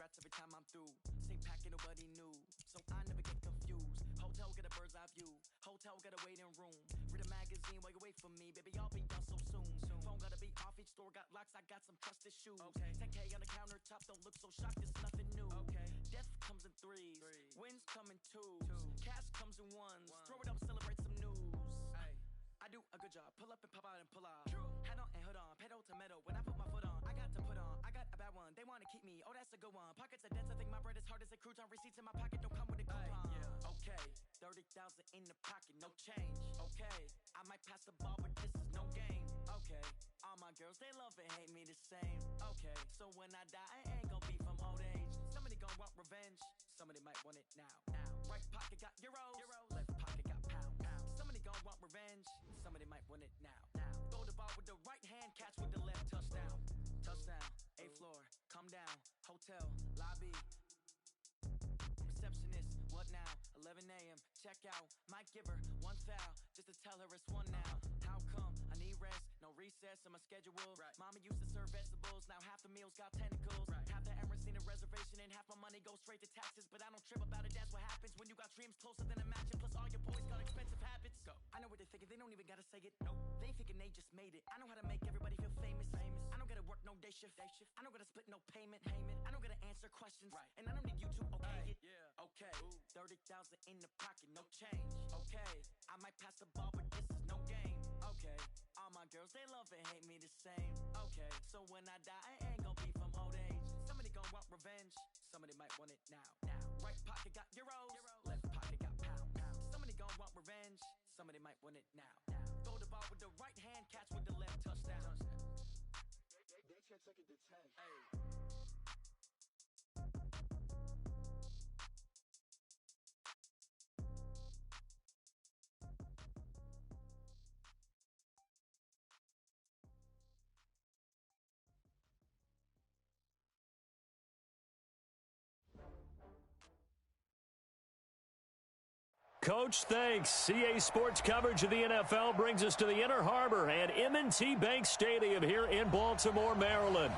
congrats every time I'm through. Same packet, nobody knew, so I never get confused. Hotel get a bird's eye view, hotel get a waiting room. Read a magazine while you wait for me, baby, I'll be done so soon. Phone gotta be off, each store got locks, I got some trusted shoes. Okay, 10K on the countertop, don't look so shocked, it's nothing new. Okay, death comes in threes, wins come in twos, cash comes in ones. Throw it up, celebrate some news. Ay, I do a good job, pull up and pop out and pull off. Hat on and hood on, pedal to metal. When I put my foot on, I got to put on. I got a bad one, they wanna keep me. Oh, that's a good one. Pockets are dense, I think my bread is hard as a crouton. Receipts in my pocket don't come with a coupon. Okay, 30,000 in the pocket, no change. Okay, I might pass the ball, but this is no game. Okay, all my girls, they love and hate me the same. Okay, so when I die, I ain't gon' be from old age. Somebody gon' want revenge, somebody might want it now. Right pocket got euros, left pocket got pounds. Somebody gon' want revenge, somebody might want it now. Throw the ball with the right hand, catch with the left, touchdown. Touchdown, 8th floor, come down, hotel, lobby. Receptionist, what now? 11 a.m., check out. Might give her one foul, just to tell her it's one now. How come? I need rest, no recess in my schedule. Mama used to serve vegetables, now half the meals got tentacles. Half the Emirates need a reservation and half my money goes straight to taxes. But I don't trip about it, that's what happens when you got dreams closer than a mansion. Plus all your boys got expensive habits. Go. I know what they're thinking, they don't even gotta say it. Nope. They ain't thinking they just made it. I know how to make everybody feel famous. I don't gotta work no day shift. I don't gotta split no payment. I don't gotta answer questions. And I don't need you to okay it. Okay, 30,000 in the pocket, no change. Okay, I might pass the ball, but this is no game. Okay, all my girls, they love and hate me the same. Okay, so when I die, I ain't gon' be from old age. Somebody gon' want revenge, somebody might want it now. Right pocket got euros, left pocket got pounds. Somebody gon' want revenge, somebody might want it now. Throw the ball with the right hand, catch with the left, touchdown. They can't take it to 10. Hey. Coach, thanks. CA Sports coverage of the NFL brings us to the Inner Harbor at M&T Bank Stadium here in Baltimore, Maryland.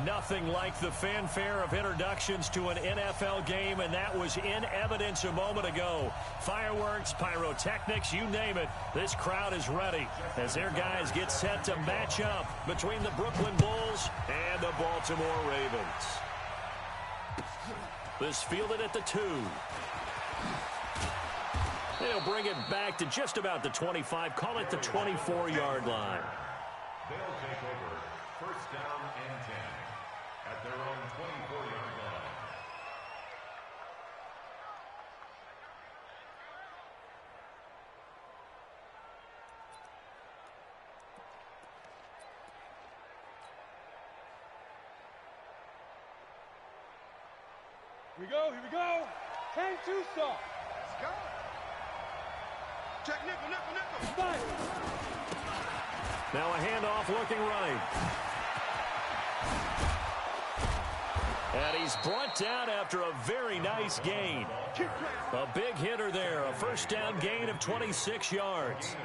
Nothing like the fanfare of introductions to an NFL game, and that was in evidence a moment ago. Fireworks, pyrotechnics, you name it. This crowd is ready as their guys get set to match up between the Brooklyn Bulls and the Baltimore Ravens. This fielded at the 2. They'll bring it back to just about the 25, call it the 24-yard line. They'll take over first down and 10 at their own 24-yard line. Here we go. 10-2 stop. Let's go. Check nickel. Now a handoff looking right. And he's brought down after a very nice gain. A big hitter there, a first down gain of 26 yards.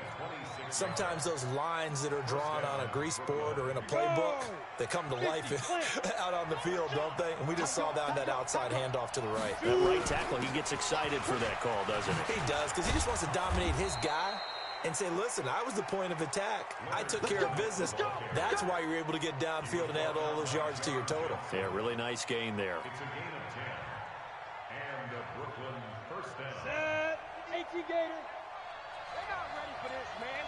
Sometimes those lines that are drawn on a grease board or in a playbook, they come to life out on the field, don't they? And we just saw that outside handoff to the right. That right tackle, he gets excited for that call, doesn't he? He does, because he just wants to dominate his guy and say, listen, I was the point of attack. I took care of business. That's why you're able to get downfield and add all those yards to your total. Yeah, really nice gain there. It's a gain of 10. And the Brooklyn first down. Set. 18 Gator. They're not ready for this, man.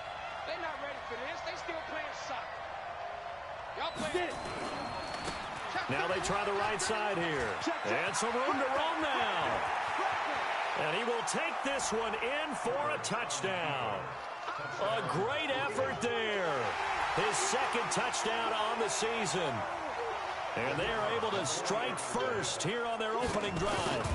They're not ready for this. They still playing soccer. Y'all playing. Now they try the right side here. And some room to run now. And he will take this one in for a touchdown. A great effort there. His second touchdown on the season. And they are able to strike first here on their opening drive.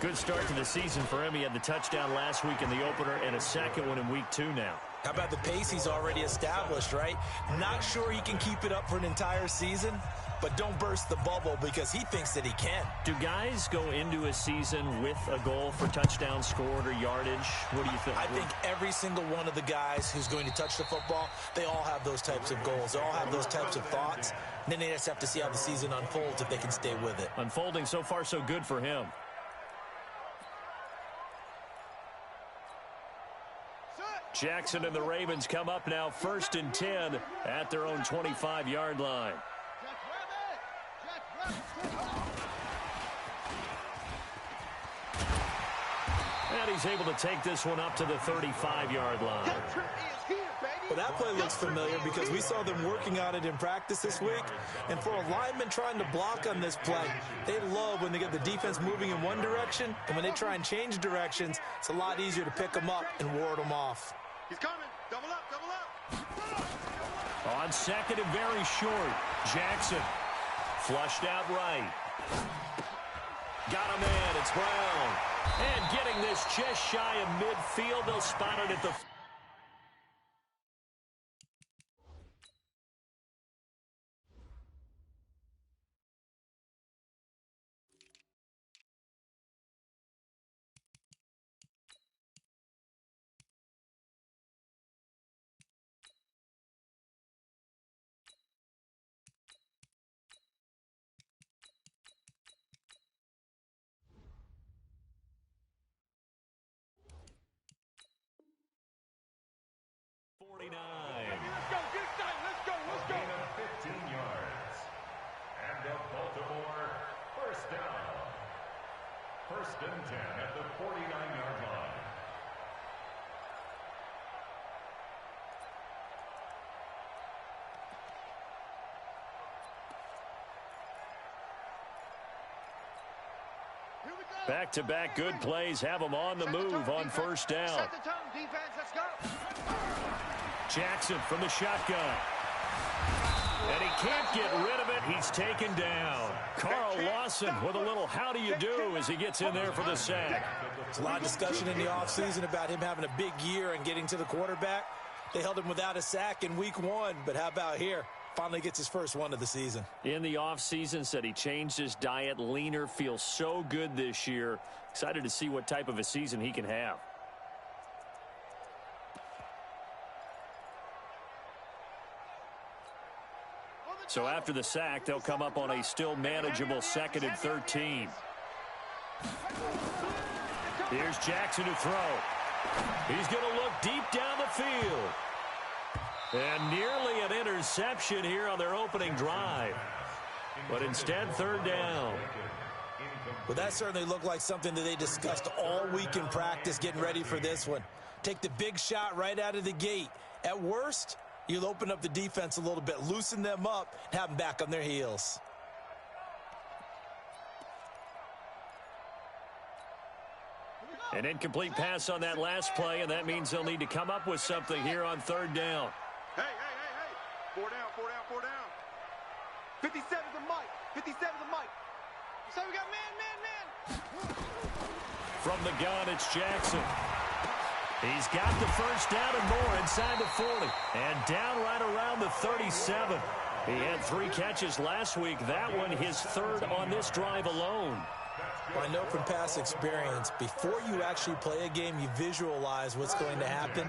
Good start to the season for him. He had the touchdown last week in the opener and a second one in week 2 now. How about the pace he's already established, right? Not sure he can keep it up for an entire season, but don't burst the bubble because he thinks that he can. Do guys go into a season with a goal for touchdown scored or yardage? What do you think? I think every single one of the guys who's going to touch the football, they all have those types of goals. They all have those types of thoughts. And then they just have to see how the season unfolds if they can stay with it. Unfolding so far so good for him. Jackson and the Ravens come up now 1st and 10 at their own 25-yard line. And he's able to take this one up to the 35-yard line. Well, that play looks familiar because we saw them working on it in practice this week. And for a lineman trying to block on this play, they love when they get the defense moving in one direction. And when they try and change directions, it's a lot easier to pick them up and ward them off. He's coming. Double up, double up. On second and very short, Jackson flushed out right. Got a man. It's Brown. And getting this just shy of midfield. They'll spot it at the... Let's go, get excited. Let's go, let's go. 15 yards. And the Baltimore first down. 1st and 10 at the 49-yard line. Back-to-back good plays have them on the move on 1st down. Set the tone, defense. Let's go. Jackson from the shotgun. And he can't get rid of it. He's taken down. Carl Lawson with a little how do you do as he gets in there for the sack. There's a lot of discussion in the offseason about him having a big year and getting to the quarterback. They held him without a sack in week 1, but how about here? Finally gets his first one of the season. In the offseason, said he changed his diet, leaner, feels so good this year. Excited to see what type of a season he can have. So after the sack, they'll come up on a still manageable 2nd and 13. Here's Jackson to throw. He's going to look deep down the field. And nearly an interception here on their opening drive. But instead, 3rd down. Well, that certainly looked like something that they discussed all week in practice getting ready for this one. Take the big shot right out of the gate. At worst, you'll open up the defense a little bit, loosen them up, and have them back on their heels. An incomplete pass on that last play, and that means they'll need to come up with something here on 3rd down. Hey. 4 down, 4 down, 4 down. 57's the mic. 57's the mic. So we got man. From the gun, it's Jackson. He's got the 1st down and more inside the 40. And down right around the 37. He had 3 catches last week. That one his 3rd on this drive alone. Well, I know from past experience, before you actually play a game, you visualize what's going to happen.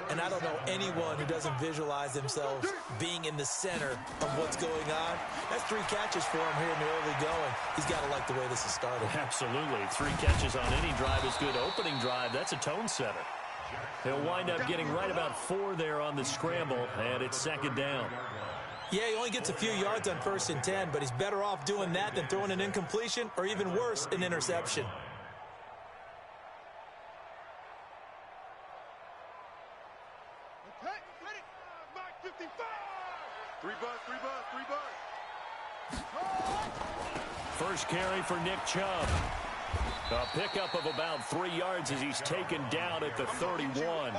And I don't know anyone who doesn't visualize themselves being in the center of what's going on. That's 3 catches for him here in the early going. He's got to like the way this has started. Absolutely. 3 catches on any drive is good. Opening drive, that's a tone setter. He'll wind up getting right about 4 there on the scramble, and it's 2nd down. Yeah, he only gets a few yards on 1st and 10, but he's better off doing that than throwing an incompletion or even worse, an interception. Okay, ready. Back 55. 3 buzz. First carry for Nick Chubb. A pickup of about 3 yards as he's taken down at the 31.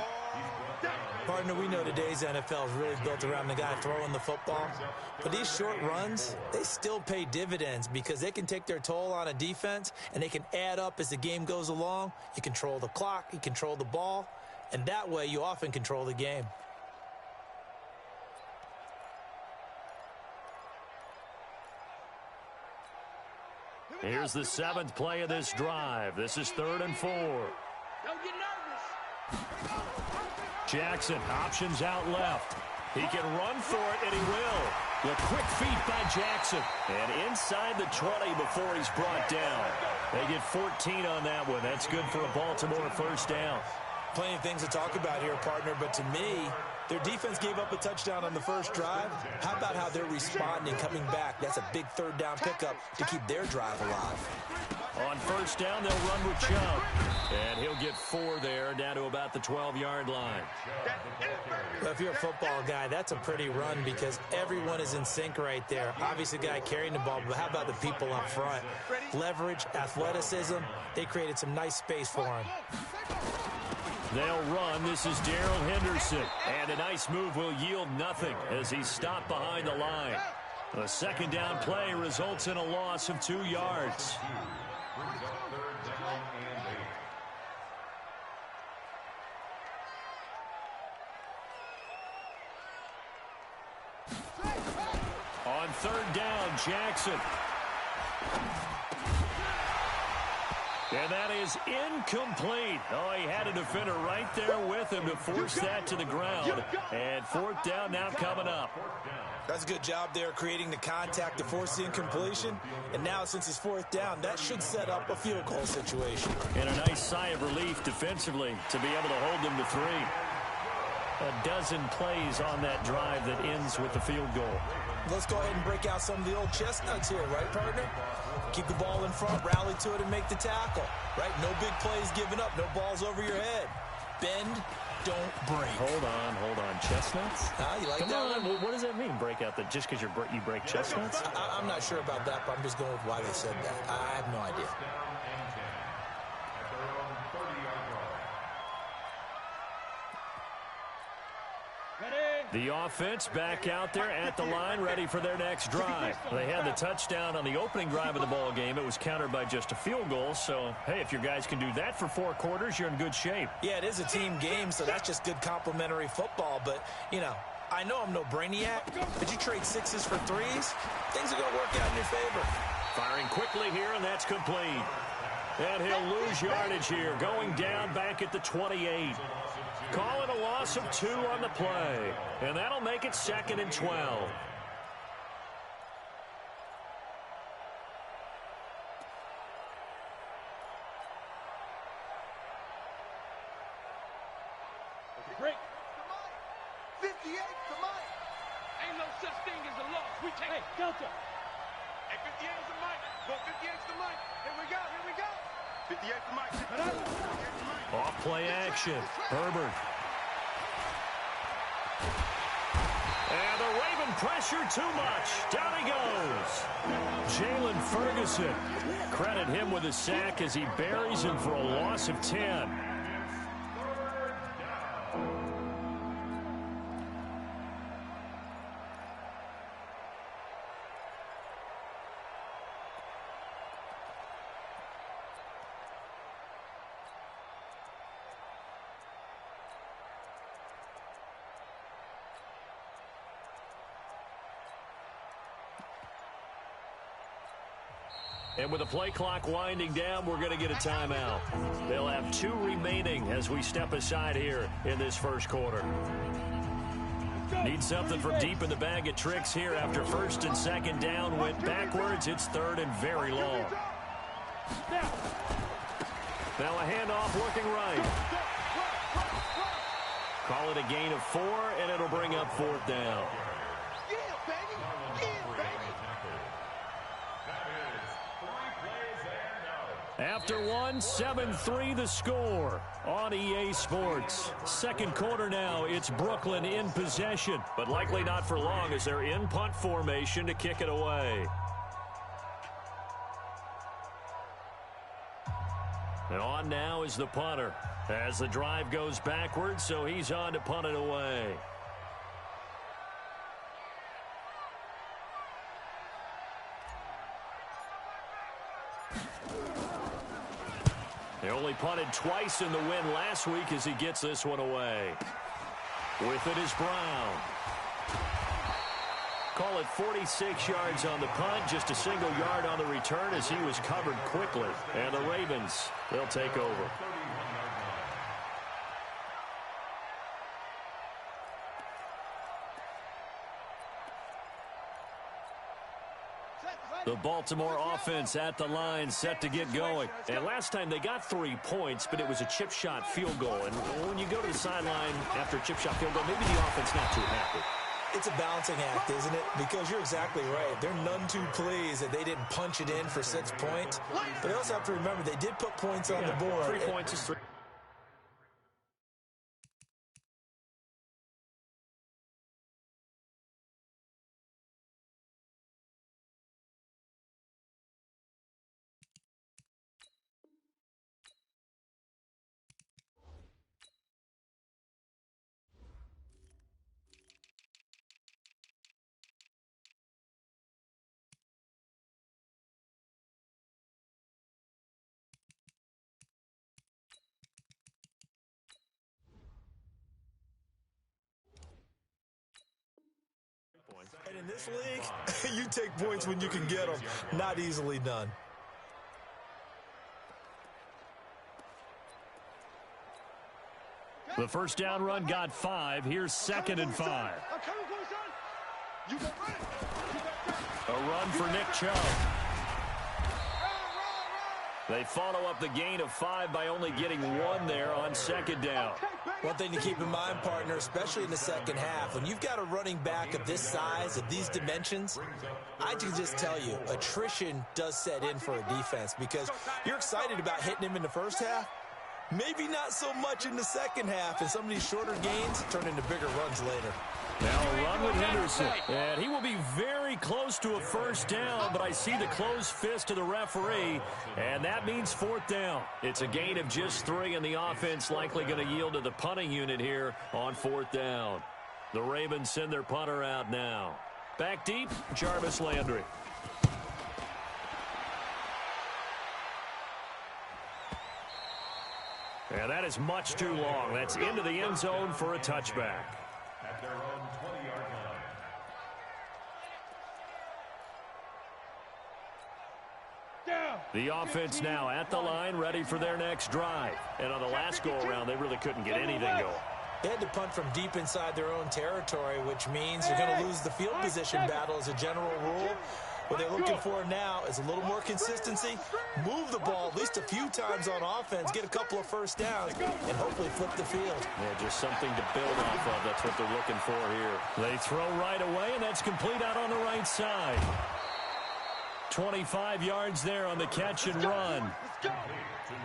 Partner, we know today's NFL is really built around the guy throwing the football. But these short runs, they still pay dividends because they can take their toll on a defense and they can add up as the game goes along. You control the clock, you control the ball, and that way you often control the game. Here's the 7th play of this drive. This is 3rd and 4. Don't get nervous. Jackson options out left. He can run for it, and he will. The quick feet by Jackson. And inside the 20 before he's brought down. They get 14 on that one. That's good for a Baltimore first down. Plenty of things to talk about here, partner, but to me, their defense gave up a touchdown on the first drive. How about how they're responding, coming back? That's a big 3rd down pickup to keep their drive alive. On first down, they'll run with Chubb. And he'll get 4 there, down to about the 12-yard line. Well, if you're a football guy, that's a pretty run because everyone is in sync right there. Obviously, the guy carrying the ball, but how about the people up front? Leverage, athleticism, they created some nice space for him. They'll run. This is Darrell Henderson. And a nice move will yield nothing as he's stopped behind the line. A 2nd down play results in a loss of 2 yards. On 3rd down, Jackson. And that is incomplete. Oh, he had a defender right there with him to force that to the ground. And 4th down now coming up. That's a good job there creating the contact to force the incompletion. And now since it's 4th down, that should set up a field goal situation. And a nice sigh of relief defensively to be able to hold them to 3. A dozen plays on that drive that ends with the field goal. Let's go ahead and break out some of the old chestnuts here, right, partner? Keep the ball in front, rally to it, and make the tackle, right? No big plays given up, no balls over your head. Bend, don't break. Hold on. Chestnuts? You like Come that on, one? what does that mean, break out? Just because you break chestnuts? I'm not sure about that, but I'm just going with why they said that. I have no idea. The offense back out there at the line, ready for their next drive. They had the touchdown on the opening drive of the ball game. It was countered by just a field goal. So, hey, if your guys can do that for 4 quarters, you're in good shape. Yeah, it is a team game, so that's just good complimentary football. But, you know, I know I'm no brainiac, but you trade 6s for 3s, things are going to work out in your favor. Firing quickly here, and that's complete. And he'll lose yardage here, going down back at the 28. Calling a loss of 2 on the play. And that'll make it 2nd and 12. Break. 58 to Mike. Ain't no such thing as a loss. We take it. Hey, Delta. Hey, 58 to Mike. Go 58 to Mike. Here we go. 58 to Mike. Off play action. Herbert. And the Raven pressure too much. Down he goes. Jalen Ferguson. Credit him with a sack as he buries him for a loss of 10. And with the play clock winding down, we're going to get a timeout. They'll have 2 remaining as we step aside here in this first quarter. Need something from deep in the bag of tricks here after 1st and 2nd down went backwards. It's 3rd and very long. Now a handoff looking right. Call it a gain of 4, and it'll bring up 4th down. After 1, 7-3 the score on EA Sports. Second quarter now, it's Brooklyn in possession, but likely not for long as they're in punt formation to kick it away. And on now is the punter as the drive goes backwards, so he's on to punt it away. They only punted twice in the win last week as he gets this one away. With it is Brown. Call it 46 yards on the punt, just a single yard on the return as he was covered quickly. And the Ravens, they'll take over. The Baltimore offense at the line, set to get going. And last time they got 3 points, but it was a chip shot field goal. And when you go to the sideline after a chip shot field goal, maybe the offense not too happy. It's a balancing act, isn't it? Because you're exactly right. They're none too pleased that they didn't punch it in for 6 points. But they also have to remember they did put points on the board. 3 points is 3. And in this league, you take points when you can get them. Not easily done. The first down run got 5. Here's 2nd and 5. A run for Nick Chubb. They follow up the gain of 5 by only getting 1 there on 2nd down. One thing to keep in mind, partner, especially in the second half, when you've got a running back of this size, of these dimensions, I can just tell you, attrition does set in for a defense because you're excited about hitting him in the first half. Maybe not so much in the second half, and some of these shorter gains turn into bigger runs later. Now a run with Henderson, and he will be very close to a first down, but I see the closed fist of the referee, and that means 4th down. It's a gain of just 3, and the offense likely going to yield to the punting unit here on 4th down. The Ravens send their punter out now. Back deep, Jarvis Landry. And that is much too long. That's into the end zone for a touchback. At their own 20-yard line. The offense now at the line, ready for their next drive. And on the last go-around, they really couldn't get anything going. They had to punt from deep inside their own territory, which means you're going to lose the field position battle as a general rule. What they're looking for now is a little more consistency, move the ball at least a few times on offense, get a couple of first downs, and hopefully flip the field. Yeah, just something to build off of. That's what they're looking for here. They throw right away, and that's complete out on the right side. 25 yards there on the catch and run.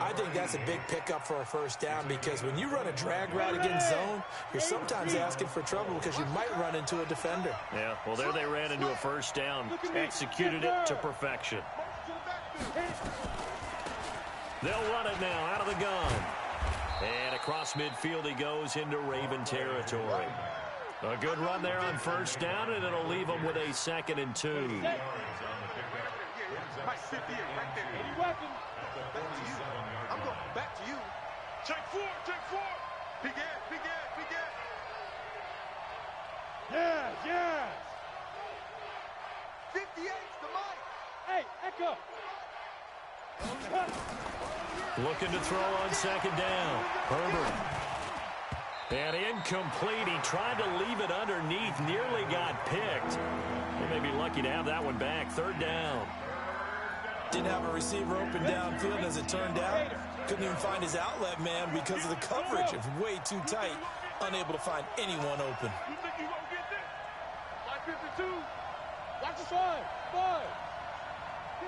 I think that's a big pickup for a first down because when you run a drag route against zone, you're sometimes asking for trouble because you might run into a defender. Yeah, well, there they ran into a first down, executed it to perfection. They'll run it now out of the gun. And across midfield he goes into Raven territory. A good run there on first down, and it'll leave them with a 2nd and 2. I'm going back to you. Check 4, check 4. Big ass, big ass, big ass. Yes, yes. 58's the mic. Hey, Echo. Looking to throw on 2nd down. Herbert. And incomplete. He tried to leave it underneath. Nearly got picked. They may be lucky to have that one back. 3rd down. Didn't have a receiver open downfield, and as it turned out, couldn't even find his outlet man because of the coverage. It was way too tight, unable to find anyone open. You think you gonna get this? Like 52. Watch the slide. 5.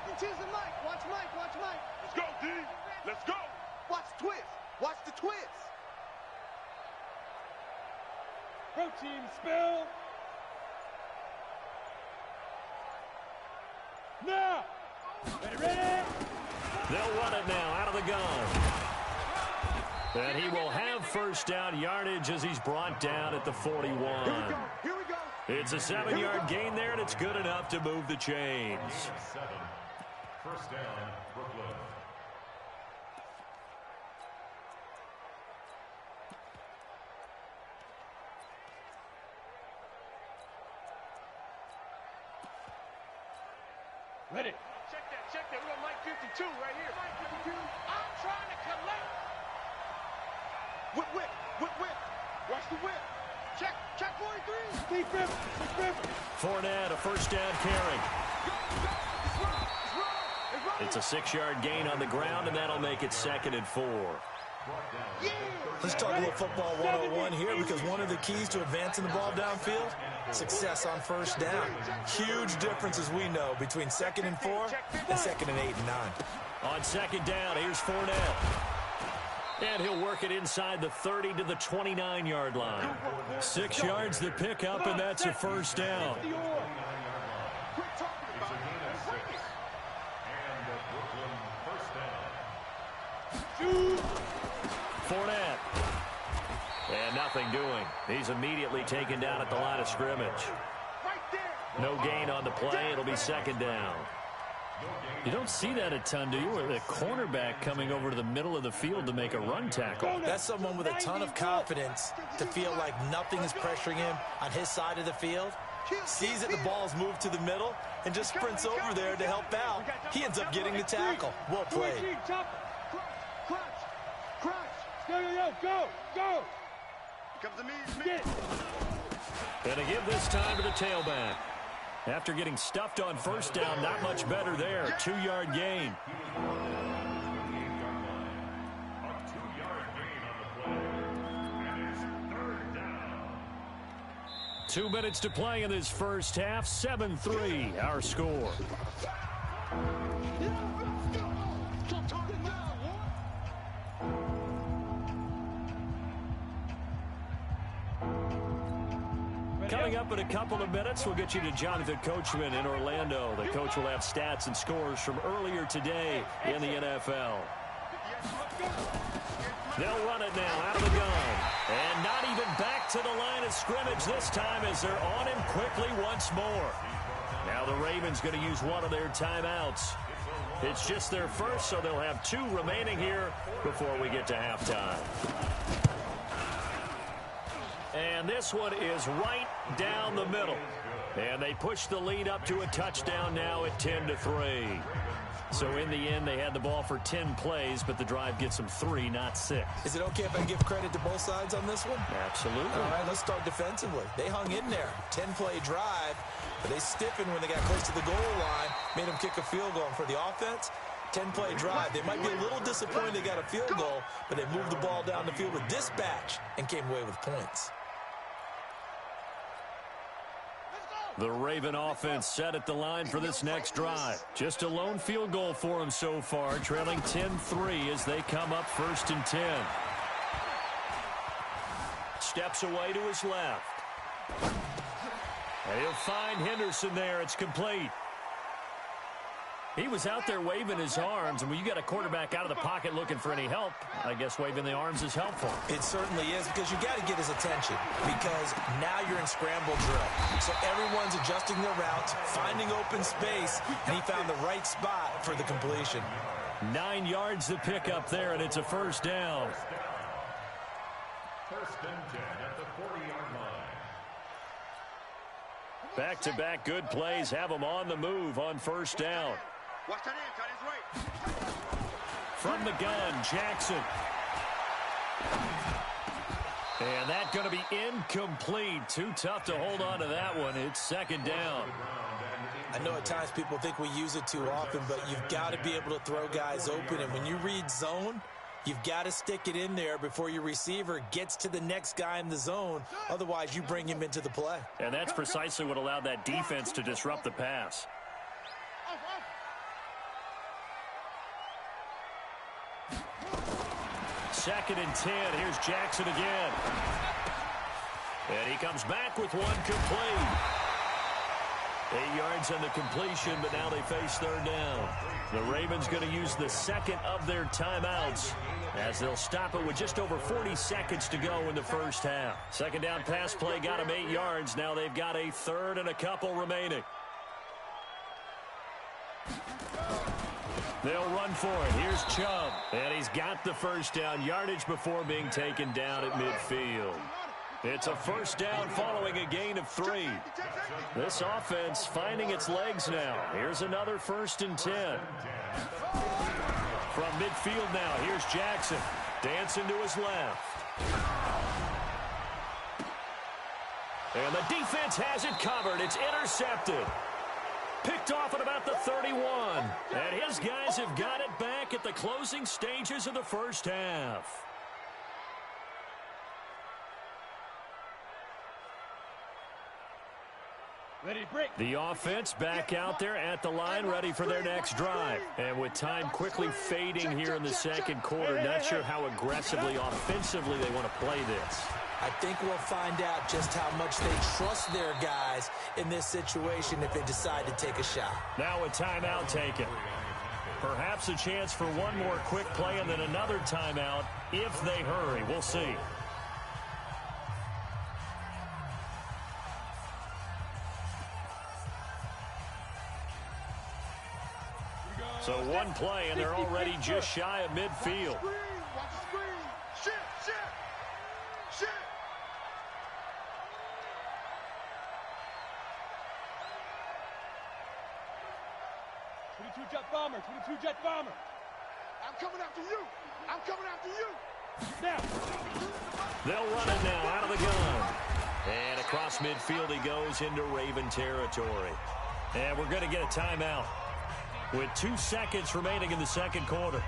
52's the mic. Watch Mike. Watch Mike. Let's go, D. Let's go. Watch the twist. Watch the twist. Protein spill. Now. Ready? They'll run it now out of the gun. And he will have first down yardage as he's brought down at the 41. Here we go. It's a 7-yard gain there, and it's good enough to move the chains. 7. First down, Brooklyn. Ready. Check that, check that. We're on Mike 52 right here. Mike 52. I'm trying to collect. Whip, whip, whip, whip. Watch the whip. Check, check 43. Deep river, deep river. Fournette, a first down carry. It's a 6-yard gain on the ground, and that'll make it 2nd and 4. Yeah. Let's talk a little football 101 here, because one of the keys to advancing the ball downfield, success on first down. Huge difference, as we know, between 2nd and 4 and 2nd and 8 and 9. On 2nd down, here's Fournette. And he'll work it inside the 30 to the 29-yard line. 6 yards the pickup, and that's a first down. Fournette. And nothing doing. He's immediately taken down at the line of scrimmage. No gain on the play. It'll be 2nd down. You don't see that a ton, do you? Or the cornerback coming over to the middle of the field to make a run tackle. That's someone with a ton of confidence to feel like nothing is pressuring him on his side of the field. Sees that the ball's moved to the middle and just sprints over there to help out. He ends up getting the tackle. Well played. Go. Comes to me. And to give this time to the tailback. After getting stuffed on first down, not much better there. 2-yard gain. A 2-yard gain on the play. And it's 3rd down. 2 minutes to play in this first half. 7-3, our score. Coming up in a couple of minutes, we'll get you to Jonathan Coachman in Orlando. The coach will have stats and scores from earlier today in the NFL. They'll run it now out of the gun. And not even back to the line of scrimmage this time as they're on him quickly once more. Now the Ravens going to use one of their timeouts. It's just their first, so they'll have 2 remaining here before we get to halftime. And this one is right down the middle. And they push the lead up to a touchdown now at 10-3. So in the end, they had the ball for 10 plays, but the drive gets them 3, not 6. Is it okay if I give credit to both sides on this one? Absolutely. All right, let's start defensively. They hung in there. 10-play drive, but they stiffened when they got close to the goal line, made them kick a field goal. And for the offense, 10-play drive. They might be a little disappointed they got a field goal, but they moved the ball down the field with dispatch and came away with points. The Raven offense set at the line for this next drive. Just a lone field goal for them so far, trailing 10-3 as they come up 1st and 10. Steps away to his left. And he'll find Henderson there. It's complete. He was out there waving his arms, and when you got a quarterback out of the pocket looking for any help, I guess waving the arms is helpful. It certainly is, because you got to get his attention, because now you're in scramble drill. So everyone's adjusting their routes, finding open space, and he found the right spot for the completion. 9 yards to pick up there, and it's a first down. 1st and 10 at the 40-yard line. Back-to-back good plays have them on the move on first down. Watch that in, cut his right. From the gun, Jackson. And that's going to be incomplete. Too tough to hold on to that one. It's 2nd down. I know at times people think we use it too often, but you've got to be able to throw guys open. And when you read zone, you've got to stick it in there before your receiver gets to the next guy in the zone. Otherwise, you bring him into the play. And that's precisely what allowed that defense to disrupt the pass. 2nd and 10. Here's Jackson again. And he comes back with one complete. 8 yards on the completion, but now they face 3rd down. The Ravens going to use the 2nd of their timeouts as they'll stop it with just over 40 seconds to go in the first half. 2nd down pass play got them 8 yards. Now they've got a 3rd and a couple remaining. They'll run for it. Here's Chubb. And he's got the first down, yardage before being taken down at midfield. It's a first down following a gain of 3. This offense finding its legs now. Here's another 1st and 10. From midfield now, here's Jackson. Dancing to his left. And the defense has it covered. It's intercepted. Picked off at about the 31. And his guys have got it back at the closing stages of the first half. The offense back out there at the line, ready for their next drive. And with time quickly fading here in the second quarter, not sure how aggressively, offensively they want to play this. I think we'll find out just how much they trust their guys in this situation if they decide to take a shot. Now a timeout taken. Perhaps a chance for one more quick play and then another timeout if they hurry. We'll see. So one play, and they're already just shy of midfield. Watch the screen. Shit. 22 jet bomber. I'm coming after you. Now. They'll run it now out of the gun. And across midfield he goes into Raven territory. And we're going to get a timeout with 2 seconds remaining in the second quarter.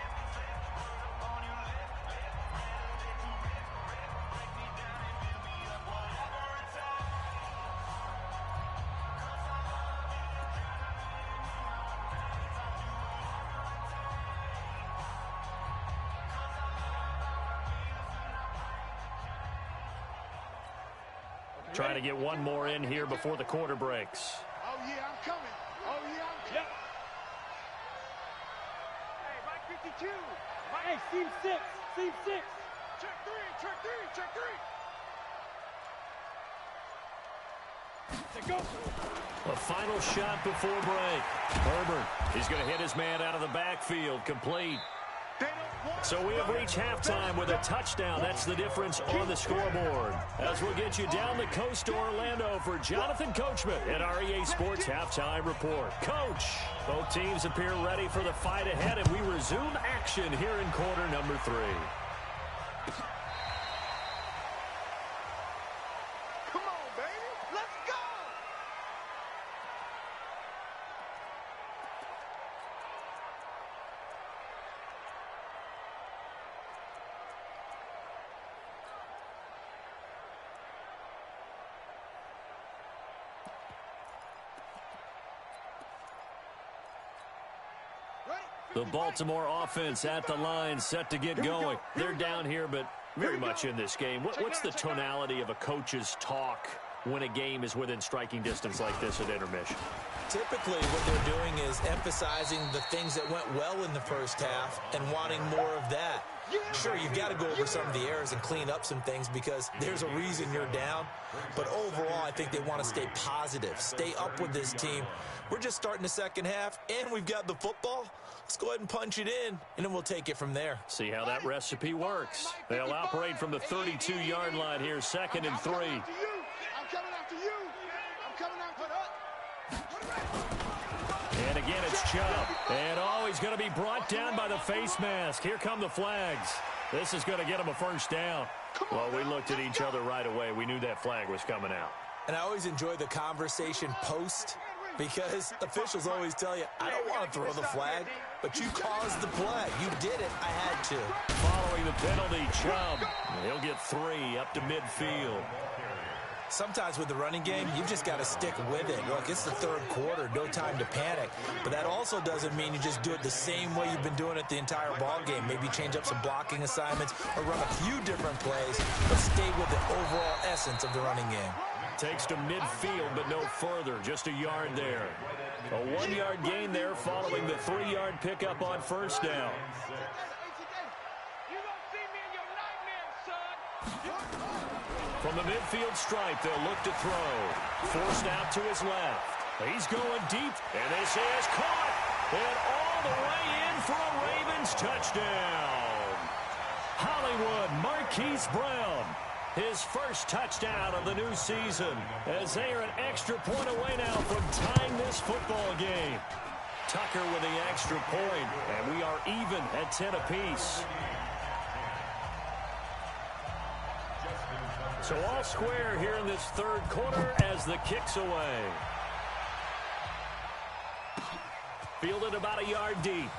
Trying to get one more in here before the quarter breaks. Oh, yeah, I'm coming. Yep. Hey, Mike 52. Hey, seam 6. Check 3. Go. A final shot before break. Herbert, he's going to hit his man out of the backfield, complete. So we have reached halftime with a touchdown. That's the difference on the scoreboard. As we'll get you down the coast to Orlando for Jonathan Coachman at our EA Sports Halftime Report. Coach, both teams appear ready for the fight ahead, and we resume action here in quarter number 3. Come on, baby. Let's go. The Baltimore offense at the line, set to get going. They're down here, but very much in this game. What's the tonality of a coach's talk when a game is within striking distance like this at intermission? Typically, what they're doing is emphasizing the things that went well in the first half and wanting more of that. Sure, you've got to go over some of the errors and clean up some things because there's a reason you're down. But overall, I think they want to stay positive, stay up with this team. We're just starting the second half, and we've got the football. Let's go ahead and punch it in, and then we'll take it from there. See how that recipe works. They'll operate from the 32-yard line here, 2nd and 3. I'm coming after you. And again, it's Chubb. And he's going to be brought down by the face mask. Here come the flags. This is going to get him a first down. Well, we looked at each other right away. We knew that flag was coming out. And I always enjoy the conversation post because officials always tell you, I don't want to throw the flag, but you caused the play. You did it. I had to. Following the penalty, Chubb. He'll get 3 up to midfield. Sometimes with the running game, you've just got to stick with it. Look, it's the third quarter, no time to panic. But that also doesn't mean you just do it the same way you've been doing it the entire ball game. Maybe change up some blocking assignments or run a few different plays, but stay with the overall essence of the running game. Takes to midfield, but no further. Just a yard there. A 1-yard gain there following the 3-yard pickup on first down. From the midfield stripe, they'll look to throw. Forced out to his left. He's going deep, and this is caught. And all the way in for a Ravens touchdown. Hollywood Marquise Brown. his first touchdown of the new season, as they are an extra point away now from tying this football game. Tucker with the extra point, and we are even at 10 apiece. So all square here in this third quarter as the kick's away. Fielded about a yard deep.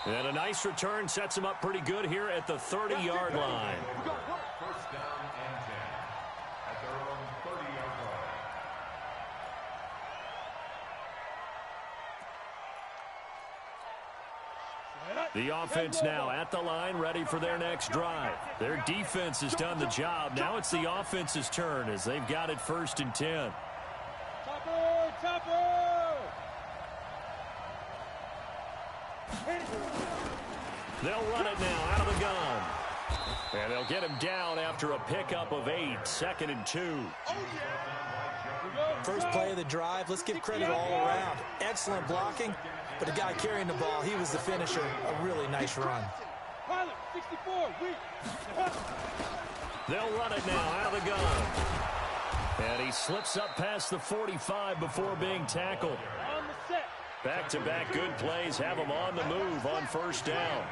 And a nice return sets him up pretty good here at the 30-yard line. First down and 10 at their own 30-yard line. The offense now at the line, ready for their next drive. Their defense has done the job. Now it's the offense's turn as they've got it 1st and 10. They'll run it now out of the gun. And they'll get him down after a pickup of 8, 2nd and 2. First play of the drive, let's give credit all around. Excellent blocking, but the guy carrying the ball, he was the finisher. A really nice run. They'll run it now out of the gun. And he slips up past the 45 before being tackled. Back-to-back good plays have him on the move on 1st down.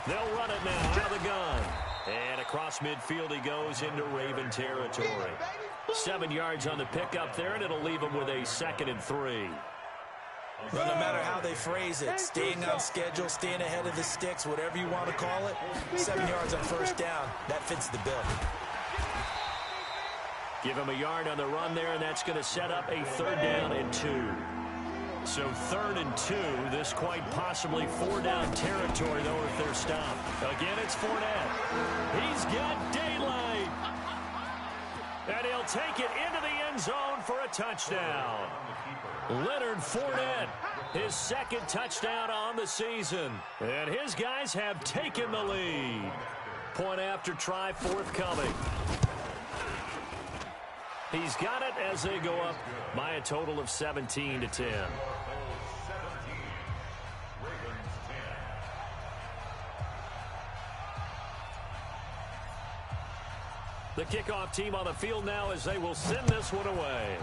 They'll run it now out of the gun. And across midfield he goes into Raven territory. 7 yards on the pickup there, and it'll leave him with a 2nd and 3. Well, no matter how they phrase it, staying on schedule, staying ahead of the sticks, whatever you want to call it, 7 yards on 1st down, that fits the bill. Give him a yard on the run there, and that's going to set up a 3rd down and 2. So 3rd and 2, this quite possibly 4-down territory, though, if they're stopped. Again, it's Fournette. He's got daylight. And he'll take it into the end zone for a touchdown. Leonard Fournette, his 2nd touchdown on the season. And his guys have taken the lead. Point after try forthcoming. He's got it as they go up by a total of 17 to 10. The kickoff team on the field now as they will send this one away.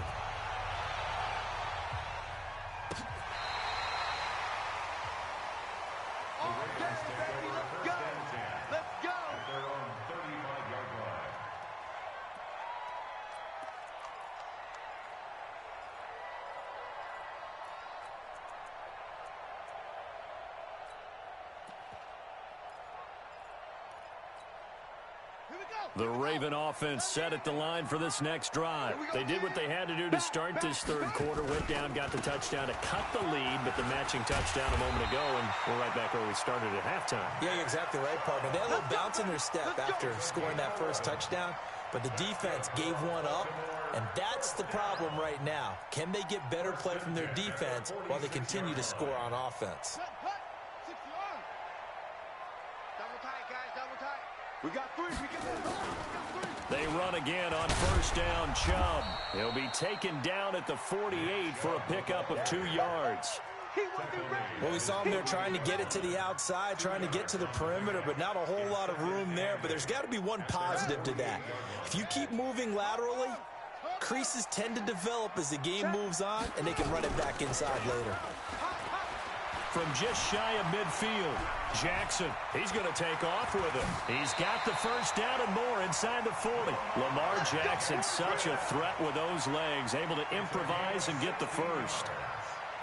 The Raven offense set at the line for this next drive. They did what they had to do to start this third quarter, went down, got the touchdown to cut the lead, but the matching touchdown a moment ago, and we're right back where we started at halftime. Yeah, you're exactly right, partner. They had a little bounce in their step after scoring that first touchdown, but the defense gave one up, and that's the problem right now. Can they get better play from their defense while they continue to score on offense? We got 3. They run again on 1st down. Chubb. He'll be taken down at the 48 for a pickup of 2 yards. Well, we saw him there trying to get it to the outside, trying to get to the perimeter, but not a whole lot of room there. But there's got to be one positive to that. If you keep moving laterally, creases tend to develop as the game moves on, and they can run it back inside later. From just shy of midfield, Jackson, he's going to take off with him. He's got the 1st down and more inside the 40. Lamar Jackson, such a threat with those legs, able to improvise and get the 1st.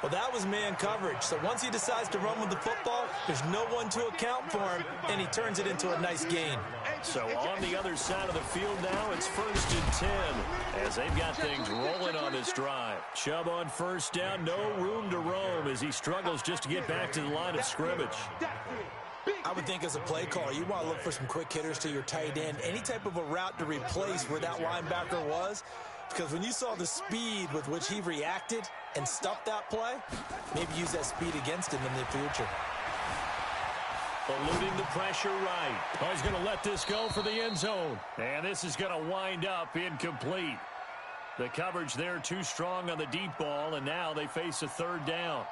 Well, that was man coverage. So once he decides to run with the football, there's no one to account for him, and he turns it into a nice gain. So on the other side of the field now, it's 1st and 10 as they've got things rolling on this drive. Chubb on 1st down, no room to roam as he struggles just to get back to the line of scrimmage. I would think as a play caller, you want to look for some quick hitters to your tight end, any type of a route to replace where that linebacker was. Because when you saw the speed with which he reacted and stuffed that play, maybe use that speed against him in the future. Eluding the pressure right. Oh, he's going to let this go for the end zone. And this is going to wind up incomplete. The coverage there too strong on the deep ball, and now they face a 3rd down.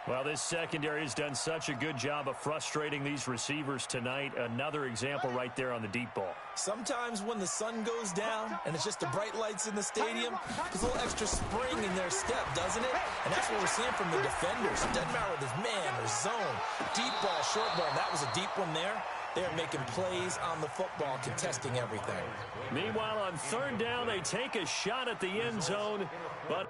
Well, this secondary has done such a good job of frustrating these receivers tonight. Another example right there on the deep ball. Sometimes when the sun goes down and it's just the bright lights in the stadium, there's a little extra spring in their step, doesn't it? And that's what we're seeing from the defenders. It doesn't matter whether it's man or zone. Deep ball, short ball. That was a deep one there. They're making plays on the football, contesting everything. Meanwhile, on third down, they take a shot at the end zone, but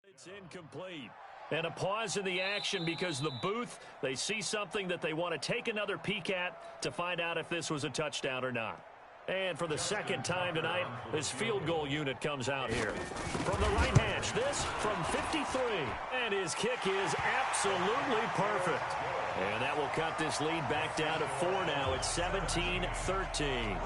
it's incomplete. And a pause in the action because the booth, they see something that they want to take another peek at to find out if this was a touchdown or not. And for the second time tonight, this field goal unit comes out here. From the right hash, this from 53. And his kick is absolutely perfect. And that will cut this lead back down to 4 now. It's 17-13.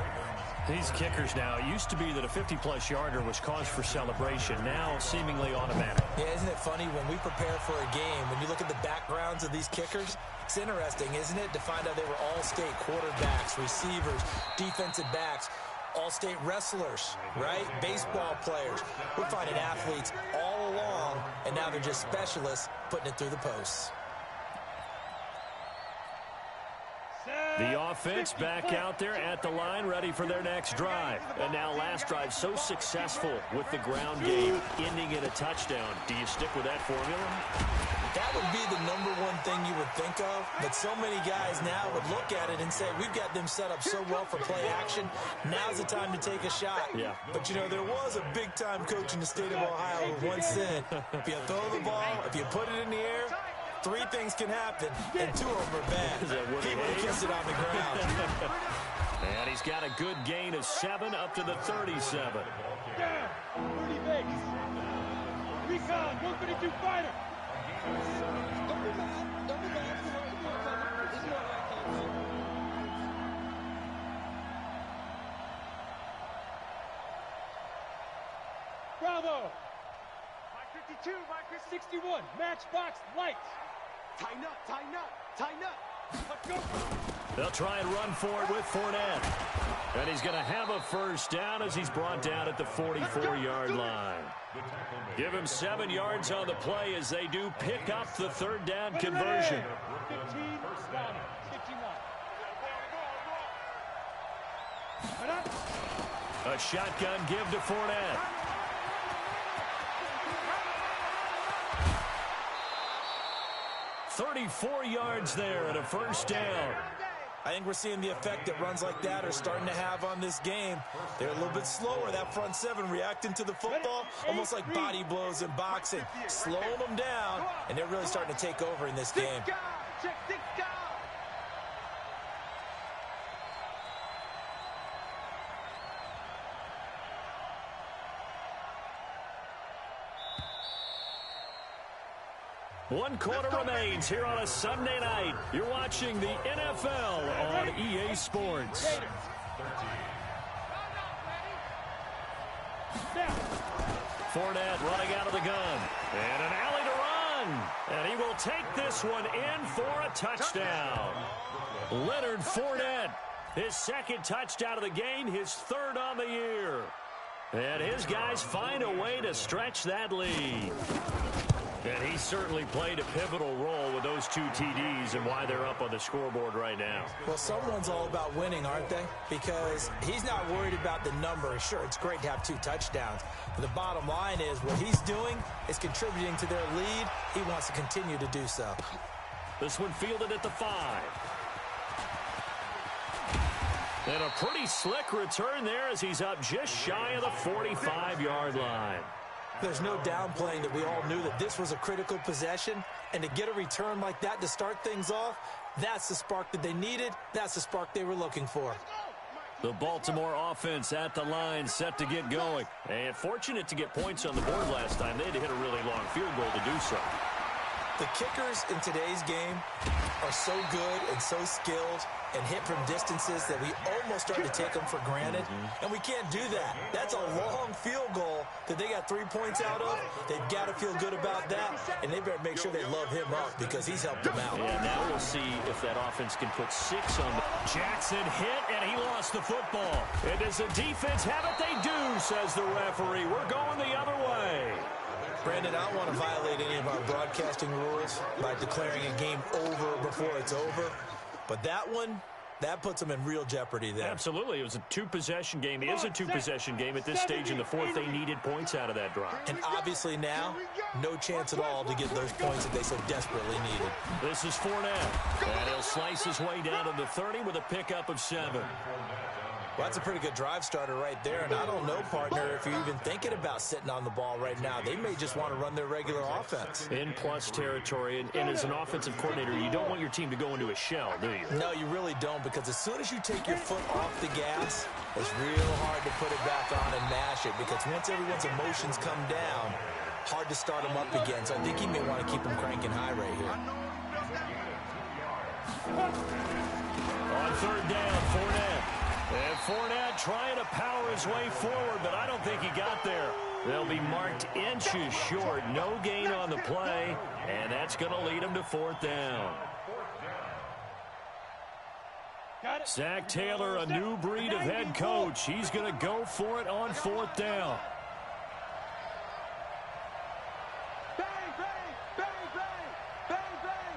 These kickers now, it used to be that a 50-plus yarder was cause for celebration. Now seemingly automatic. Yeah, isn't it funny when we prepare for a game, when you look at the backgrounds of these kickers, it's interesting, isn't it, to find out they were all-state quarterbacks, receivers, defensive backs, all-state wrestlers, right? Baseball players. We're finding athletes all along, and now they're just specialists putting it through the posts. The offense back out there at the line, ready for their next drive. And now last drive so successful with the ground game, ending in a touchdown. Do you stick with that formula? That would be the number one thing you would think of. But so many guys now would look at it and say, we've got them set up so well for play action. Now's the time to take a shot. Yeah. But, you know, there was a big-time coach in the state of Ohio who once said, if you throw the ball, if you put it in the air, 3 things can happen, and 2 of them are bad. He would have kissed it on the ground. And he's got a good gain of 7 up to the 37. Down, 30 base. Recon, 152 fighter. Don't be mad. Don't be mad. This is what I can. Bravo. Mike 52, Mike 61. Matchbox lights. Tighten up, tighten up, tighten up. Let's go. They'll try and run for it with Fournette. And he's going to have a first down as he's brought down at the 44-yard line. Give him 7 yards on the play as they do pick up the third down conversion. 15, down, 59. A shotgun give to Fournette. "34 yards there and a first down." I think we're seeing the effect that runs like that are starting to have on this game. They're a little bit slower, that front 7 reacting to the football, almost like body blows in boxing, slowing them down, and they're really starting to take over in this game. One quarter remains here on a Sunday night. You're watching the NFL on EA Sports. Fournette running out of the gun. And an alley to run. And he will take this one in for a touchdown. Leonard Fournette, his second touchdown of the game, his 3rd on the year. And his guys find a way to stretch that lead. And he certainly played a pivotal role with those 2 TDs and why they're up on the scoreboard right now. Well, someone's all about winning, aren't they? Because he's not worried about the number. Sure, it's great to have 2 touchdowns. But the bottom line is what he's doing is contributing to their lead. He wants to continue to do so. This one fielded at the 5. And a pretty slick return there as he's up just shy of the 45-yard line. There's no downplaying that we all knew that this was a critical possession, and to get a return like that to start things off, that's the spark that they needed. That's the spark they were looking for. The Baltimore offense at the line set to get going. And fortunate to get points on the board last time. They had to hit a really long field goal to do so. The kickers in today's game are so good and so skilled and hit from distances that we almost start to take them for granted, and we can't do that. That's a long field goal that they got 3 points out of. They've got to feel good about that, and they better make sure they love him up because he's helped them out. And now we'll see if that offense can put 6 on the... Jackson hit, and he lost the football. And does the defense have it? They do, says the referee. We're going the other way. Brandon, I don't want to violate any of our broadcasting rules by declaring a game over before it's over. But that one, that puts them in real jeopardy there. Absolutely. It was a two-possession game. It is a two-possession game at this stage in the fourth. They needed points out of that drive. And obviously now, no chance at all to get those points that they so desperately needed. This is Fournette. And he'll slice his way down to the 30 with a pickup of 7. Well, that's a pretty good drive starter right there. And I don't know, partner, if you're even thinking about sitting on the ball right now. They may just want to run their regular offense. In plus territory. And as an offensive coordinator, you don't want your team to go into a shell, do you? No, you really don't, because as soon as you take your foot off the gas, it's real hard to put it back on and mash it, because once everyone's emotions come down, hard to start them up again. So I think he may want to keep them cranking high right here. On third down, Fournette. And Fournette trying to power his way forward, but I don't think he got there. They'll be marked inches short. No gain on the play, and that's going to lead him to fourth down. Zach Taylor, a new breed of head coach. He's going to go for it on fourth down. Bang, bang, bang, bang, bang, bang.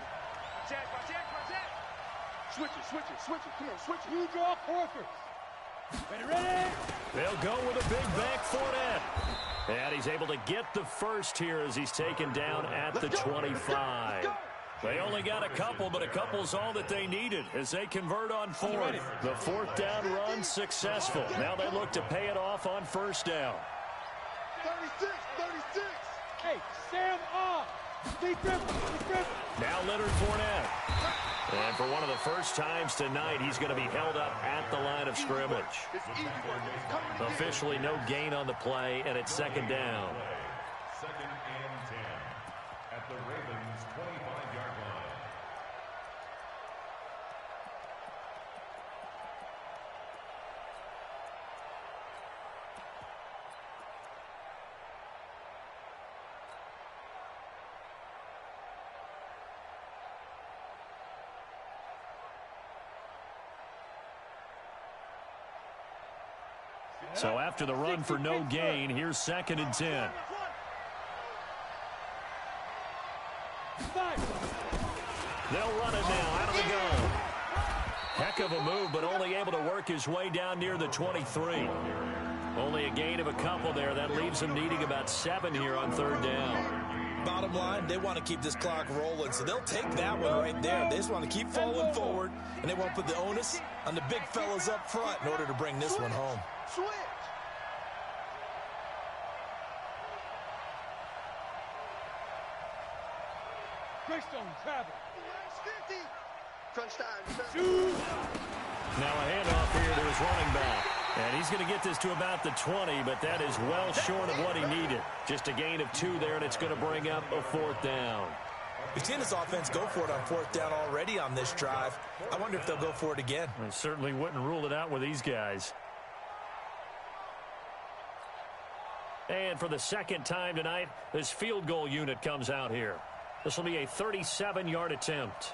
Check, check, check. Switch it, switch it, switch it. Come on, switch it. You draw Horford. Ready, ready. They'll go with a big bank Fournette. And he's able to get the first here as he's taken down at the 25. They only got a couple, but a couple's all that they needed as they convert on fourth. The fourth down run successful. Now they look to pay it off on first down. 36, 36. Hey, Sam off. Now Leonard Fournette. And for one of the first times tonight, he's going to be held up at the line of scrimmage. Officially no gain on the play, and it's second down. Second and 10 at the Ravens' 25-yard line. So after the run for no gain, here's second and 10. They'll run it now out of the gun. Heck of a move, but only able to work his way down near the 23. Only a gain of a couple there. That leaves him needing about 7 here on third down. Bottom line, they want to keep this clock rolling, so they'll take that one right there. They just want to keep falling forward, and they won't put the onus on the big fellas up front in order to bring this one home. Switch. Greystone travel. 50. Crunch time. Now a handoff here to his running back. And he's going to get this to about the 20, but that is well short of what he needed. Just a gain of 2 there, and it's going to bring up a fourth down. We've seen this offense go for it on fourth down already on this drive. I wonder if they'll go for it again. I certainly wouldn't rule it out with these guys. And for the second time tonight, this field goal unit comes out here. This will be a 37-yard attempt.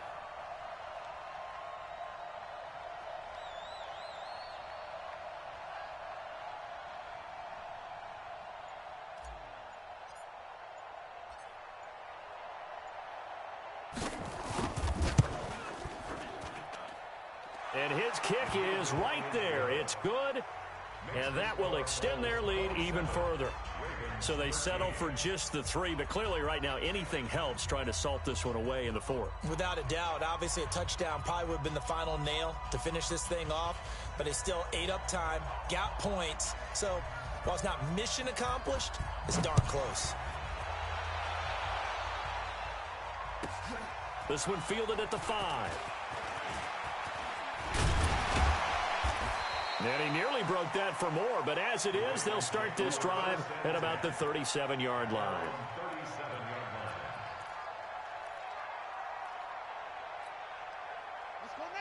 And his kick is right there. It's good, and that will extend their lead even further. So they settle for just the 3, but clearly right now anything helps trying to salt this one away in the 4th. Without a doubt, obviously a touchdown probably would have been the final nail to finish this thing off, but it's still ate up time, got points. So while it's not mission accomplished, it's darn close. This one fielded at the 5. And he nearly broke that for more, but as it is, they'll start this drive at about the 37-yard line.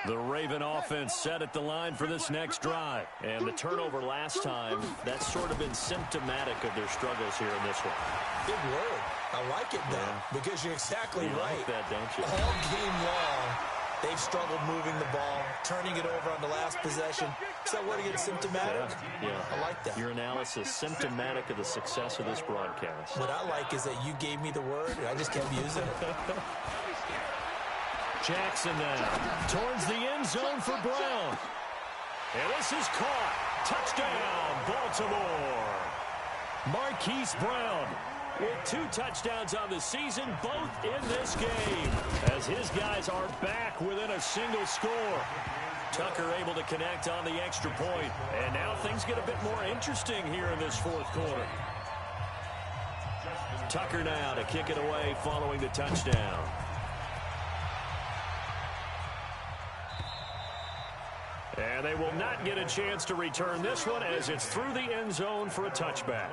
The Raven offense set at the line for this next drive. And the turnover last time, that's sort of been symptomatic of their struggles here in this one. Big word. I like it, though, because you're exactly right. You like that, don't you? All game long, they've struggled moving the ball, turning it over on the last possession. So what, again, symptomatic? Yeah. I like that. Your analysis, symptomatic of the success of this broadcast. What I like is that you gave me the word, and I just kept using it. Jackson now towards the end zone for Brown. And this is caught. Touchdown, Baltimore. Marquise Brown with 2 touchdowns on the season, both in this game, as his guys are back within a single score. Tucker able to connect on the extra point, and now things get a bit more interesting here in this fourth quarter. Tucker now to kick it away following the touchdown. And they will not get a chance to return this one as it's through the end zone for a touchback.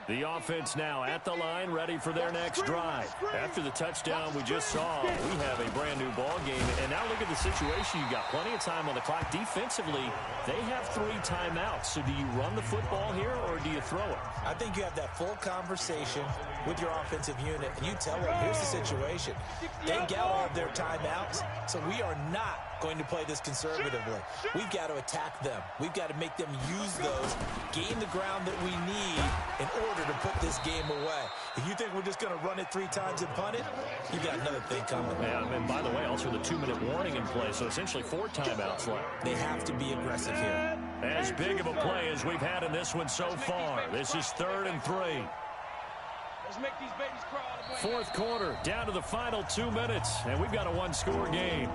The offense now at the line, ready for their next drive. After the touchdown we just saw, we have a brand-new ball game. And now look at the situation. You've got plenty of time on the clock. Defensively, they have 3 timeouts. So do you run the football here or do you throw it? I think you have that full conversation with your offensive unit, and you tell them, here's the situation. They gather up their timeouts, so we are not going to play this conservatively. We've got to attack them. We've got to make them use those, gain the ground that we need in order to put this game away. If you think we're just going to run it 3 times and punt it, you got another thing coming. Yeah, and by the way, also the 2-minute warning in play, so essentially 4 timeouts left. They have to be aggressive here. As big of a play as we've had in this one so far. This is 3rd and 3. Let's make these babies crawl. Fourth quarter, down to the final 2 minutes, and we've got a 1-score game.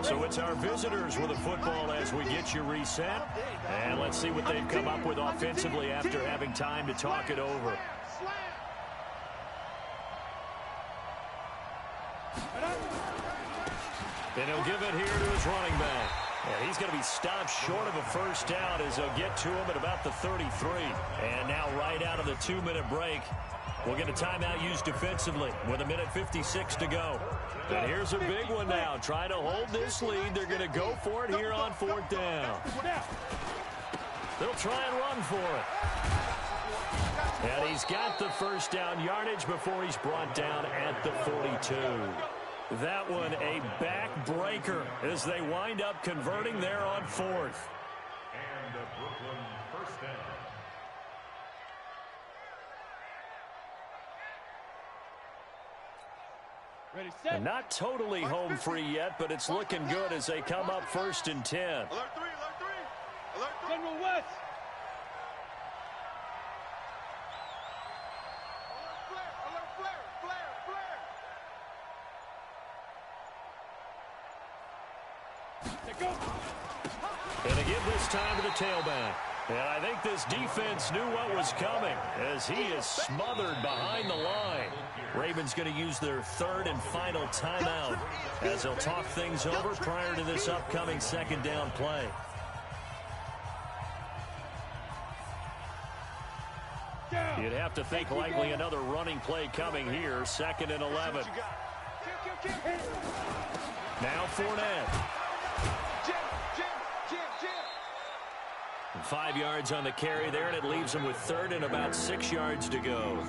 So it's our visitors with the football as we get you reset. And let's see what they've come up with offensively after having time to talk it over. And he'll give it here to his running back. And he's going to be stopped short of a first down as they'll get to him at about the 33. And now right out of the 2-minute break, we'll get a timeout used defensively with 1:56 to go. And here's a big one now. Trying to hold this lead. They're going to go for it here on 4th down. They'll try and run for it. And he's got the first down yardage before he's brought down at the 42. That one a backbreaker as they wind up converting there on 4th. And the Brooklyn first down. Ready, set. And not totally home free yet, but it's looking good as they come up 1st and 10. Alert 3, alert 3. Alert 3. General West. Alert flare, flare. Take go. And they give this time to the tailback. And I think this defense knew what was coming as he is smothered behind the line. Ravens going to use their 3rd and final timeout as they'll talk things over prior to this upcoming 2nd down play. You'd have to think likely another running play coming here. 2nd and 11. Now Fournette. 5 yards on the carry there, and it leaves him with 3rd and about 6 yards to go.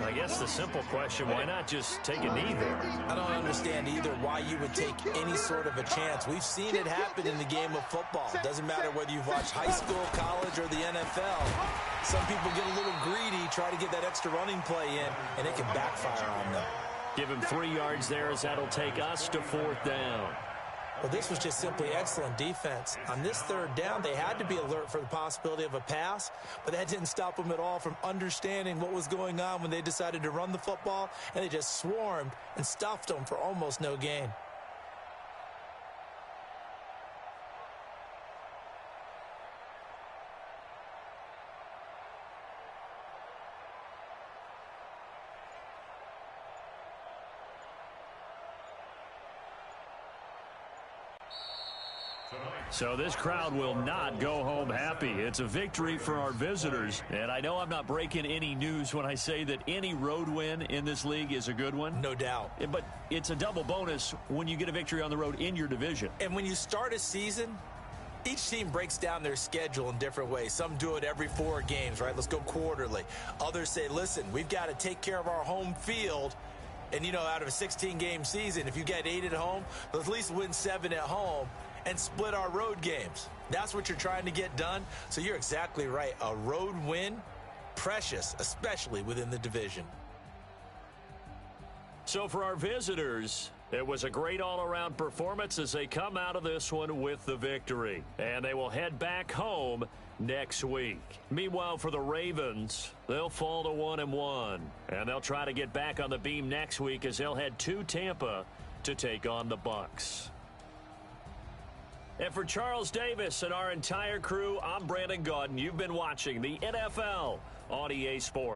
I guess the simple question, why not just take a knee there? I don't understand either why you would take any sort of a chance. We've seen it happen in the game of football. It doesn't matter whether you've watched high school, college, or the NFL. Some people get a little greedy, try to get that extra running play in, and it can backfire on them. Give him 3 yards there as that'll take us to 4th down. Well, this was just simply excellent defense. On this 3rd down, they had to be alert for the possibility of a pass, but that didn't stop them at all from understanding what was going on when they decided to run the football, and they just swarmed and stuffed them for almost no gain. So this crowd will not go home happy. It's a victory for our visitors. And I know I'm not breaking any news when I say that any road win in this league is a good one. No doubt. But it's a double bonus when you get a victory on the road in your division. And when you start a season, each team breaks down their schedule in different ways. Some do it every 4 games, right? Let's go quarterly. Others say, listen, we've got to take care of our home field. And, out of a 16-game season, if you get 8 at home, let's at least win 7 at home and split our road games. That's what you're trying to get done. So you're exactly right. A road win, precious, especially within the division. So for our visitors, it was a great all-around performance as they come out of this one with the victory. And they will head back home next week. Meanwhile, for the Ravens, they'll fall to 1-1. And they'll try to get back on the beam next week as they'll head to Tampa to take on the Bucs. And for Charles Davis and our entire crew, I'm Brandon Gaudin. You've been watching the NFL on EA Sports.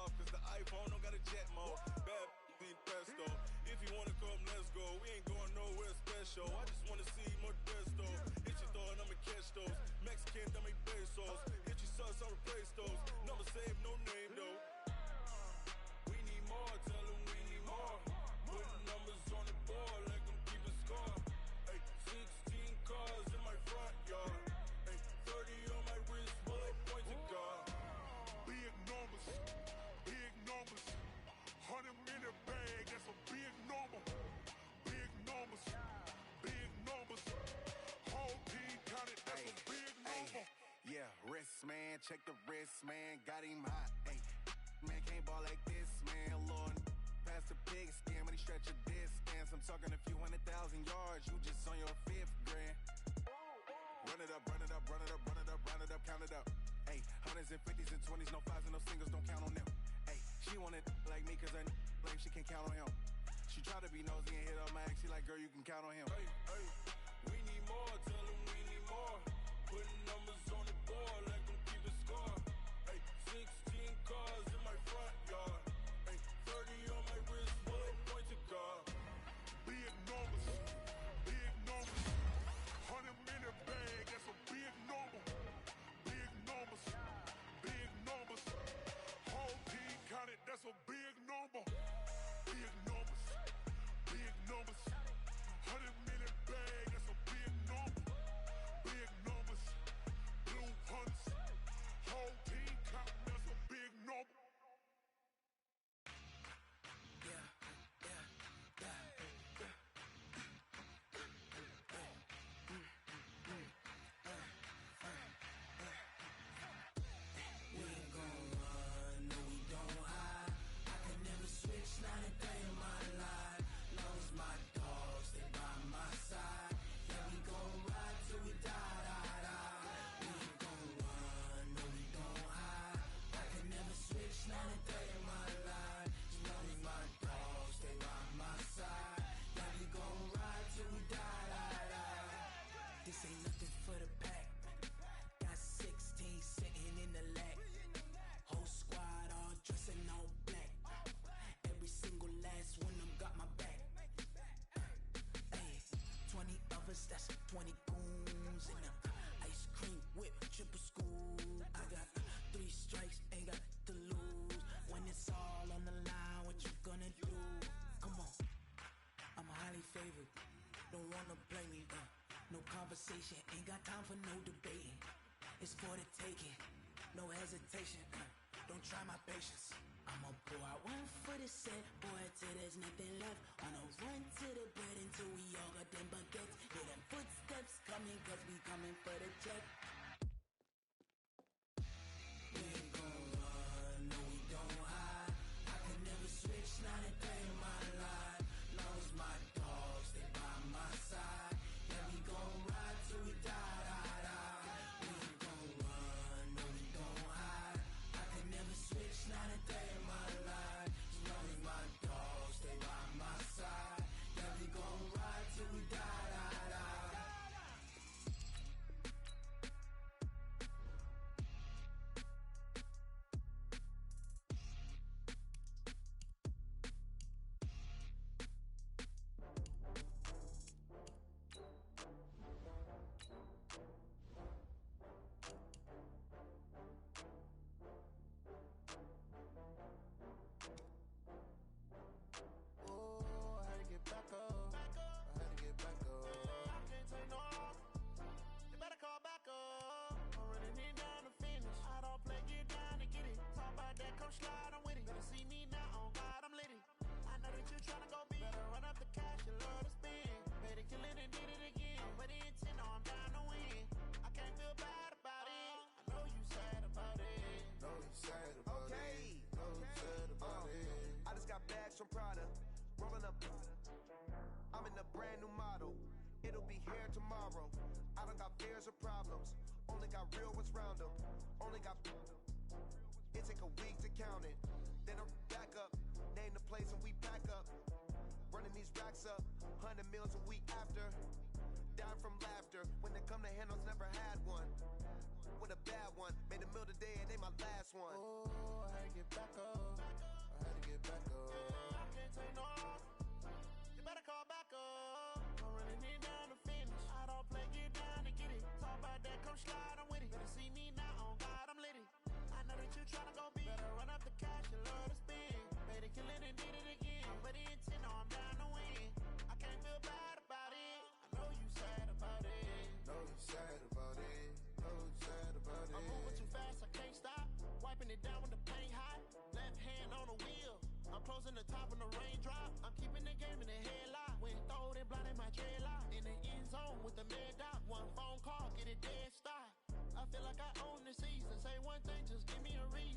off, cause the iPhone don't got a jet mode. Bad being pesto. If you wanna come, let's go. We ain't going nowhere special. I just wanna see more desto. Hit your thought, I'ma catch those. Mexican, dummy pesos. Hit your sus, I'll replace those. Number save, no name though. We need more, tell them we need more. Putting numbers on the board, let them keep a score. Ay, 16 cars in my front yard. Ay, 30 on my wrist, bullet point to God. Big numbers, 100 minute bag, that's a big number. Big numbers, whole team counted, that's a big number. Yeah, wrist man, check the wrist man, got him hot. Ay, man can't ball like this, man. Lord, pass the pig skin when he stretch a distance. I'm talking a few 100,000 yards, you just on your 5th grand. Run it up, run it up, run it up, run it up, run it up, count it up. Ay, 100s and 50s and 20s, no 5s and no singles, don't count on them. Ay, she wanted like me cause her like she can count on him. She tried to be nosy and hit up my ex, she like, girl, you can count on him. Hey, hey, we need more, tell them we need more. Putting numbers on the board, let them keep a score. Hey, 16 cars in my front yard. Hey, 30 on my wrist, bullet point to God. Big numbers, 100 minute bag, that's a big number. Big numbers, whole team counted, that's a big number. Big numbers, 100 minute bag, that's a big number. Big numbers, blue hunts, whole team counting, that's a big number. We ain't gon' run, no we don't hide. I can never switch, not a day in my life. Long as my dogs stay by my side. Yeah, we gon' ride till we die, die, die. We ain't gon' run, no we don't hide. I can never switch, not a day in my life. As long as my dogs stay by my side. Yeah, we gon' ride till we die, die, die. This ain't nothing for the pack. Got 16 sitting in the lag. Whole squad all dressing all black. Every single last one of them got my back. Ay, 20 of us, that's 20 goons in the ice cream whip, triple school. I got 3 strikes, ain't got to lose. When it's all on the line, what you gonna do? Come on, I'm highly favored. Don't wanna play me, no conversation, ain't got time for no debating. It's for the taking, no hesitation. Don't try my patience. I'ma pour out one for the set, boy, till there's nothing left. On a run to the bread until we all got them baguettes. Hear them footsteps coming, cause we coming for the check. We ain't gon' run, no we don't hide. I can never switch, not a day in my life. Long as my dogs stay by my side. Yeah, we gon' ride till we die, die, die. We ain't gon' run, no we don't hide. I can never switch, not a day in my life. As long as my dogs stay by my side. Yeah, we gon' ride till we die, die, die. Oh, I had to get back up. I had to get back up. I can't take no loss. You better call back up. I'm running it down to finish. I don't play, get down to get it. Talk about that, come slide, I'm with it. Better see me now, on God, I'm litty. I know that you tryna go big. Better run up the cash, you love to spend. Better kill it and did it again. But the intent, no, I'm down to win. I can't feel bad about it. I know you sad about it. No, you sad about it. No, you sad about it. I just got bags from Prada, rolling up. I'm in a brand new model. It'll be here tomorrow. I don't got fears or problems. Only got real ones round them. Only got. It take a week to count it. Then I'm back up. Name the place and we pack up. Running these racks up. 100 meals a week after. Down from laughter. When they come to handles, never had one. With a bad one. Made a meal today and they my last one. Oh, I had to get back up. tryna go big. Better run up the cash and love to spend. Made it killing and did it again. But the intent, no, I'm down to win. I can't feel bad about it. I know you sad about it. Know you sad about it. Know you sad about it. I'm moving too fast, I can't stop. Wiping it down with the paint hot. Left hand on the wheel. I'm closing the top when the raindrop. I'm keeping the game in the headlock. When throwed and blinded my dreadlock. In the end zone with the mad dot. One phone call, get it dead stop. I feel like I own the season. Say one thing, just give me a reason.